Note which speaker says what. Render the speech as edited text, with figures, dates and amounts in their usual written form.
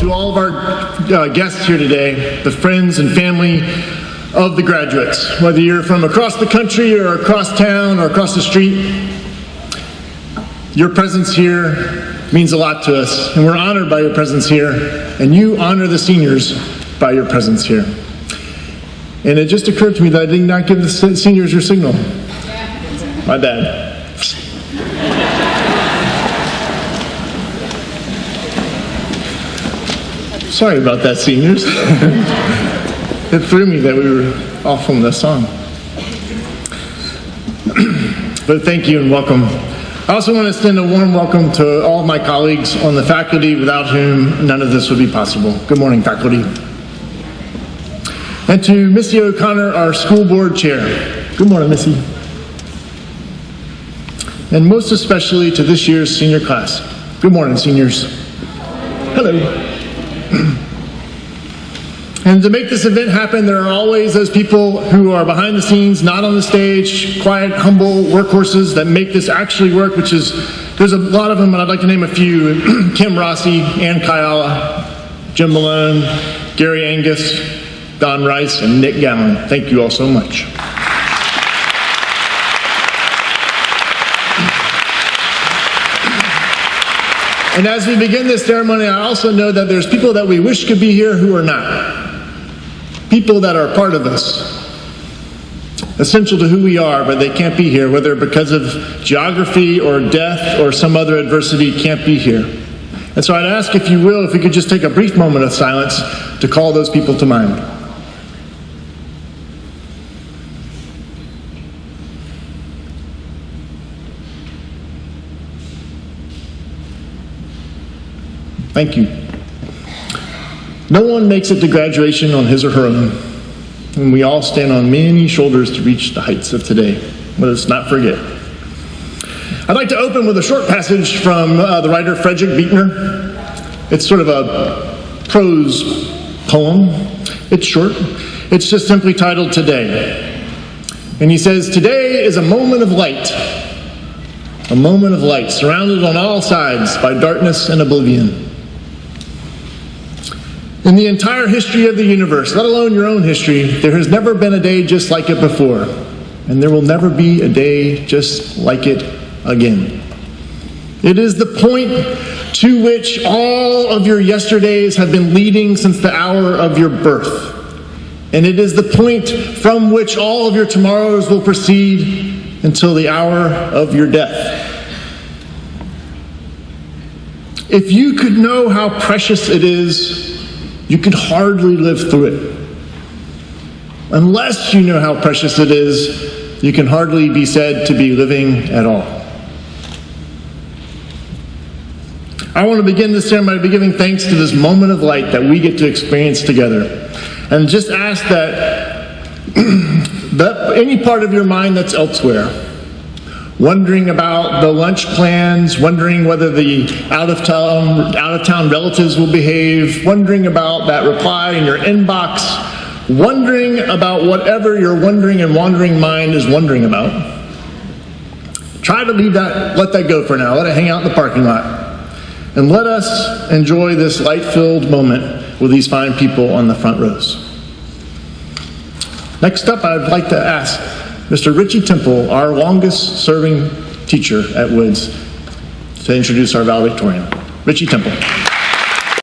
Speaker 1: to all of our guests here today, the friends and family of the graduates. Whether you're from across the country or across town or across the street, your presence here means a lot to us, and we're honored by your presence here, and you honor the seniors by your presence here. And it just occurred to me that I did not give the seniors your signal. My bad. Sorry about that, seniors. It threw me that we were off on this song. But thank you and welcome. I also want to extend a warm welcome to all of my colleagues on the faculty, without whom none of this would be possible. Good morning, faculty. And to Missy O'Connor, our school board chair. Good morning, Missy. And most especially to this year's senior class. Good morning, seniors. Hello. And to make this event happen, there are always those people who are behind the scenes, not on the stage, quiet, humble workhorses that make this actually work, there's a lot of them, and I'd like to name a few. Kim Rossi, Ann Kayala, Jim Malone, Gary Angus, Don Rice, and Nick Galin. Thank you all so much. And as we begin this ceremony, I also know that there's people that we wish could be here who are not. People that are part of us, essential to who we are, but they can't be here, whether because of geography or death or some other adversity, can't be here. And so I'd ask, if you will, if we could just take a brief moment of silence to call those people to mind. Thank you. No one makes it to graduation on his or her own, and we all stand on many shoulders to reach the heights of today. Let us not forget. I'd like to open with a short passage from the writer Frederick Buechner. It's sort of a prose poem. It's short. It's just simply titled Today. And he says, "Today is a moment of light, surrounded on all sides by darkness and oblivion. In the entire history of the universe, let alone your own history, there has never been a day just like it before, and there will never be a day just like it again. It is the point to which all of your yesterdays have been leading since the hour of your birth, and it is the point from which all of your tomorrows will proceed until the hour of your death. If you could know how precious it is, you could hardly live through it. Unless you know how precious it is, you can hardly be said to be living at all." I want to begin this ceremony by giving thanks to this moment of light that we get to experience together. And just ask that any part of your mind that's elsewhere, wondering about the lunch plans, wondering whether the out-of-town relatives will behave, wondering about that reply in your inbox, wondering about whatever your wondering and wandering mind is wondering about. Try to let that go for now. Let it hang out in the parking lot. And let us enjoy this light-filled moment with these fine people on the front rows. Next up, I'd like to ask Mr. Richie Temple, our longest serving teacher at Woods, to introduce our valedictorian. Richie Temple.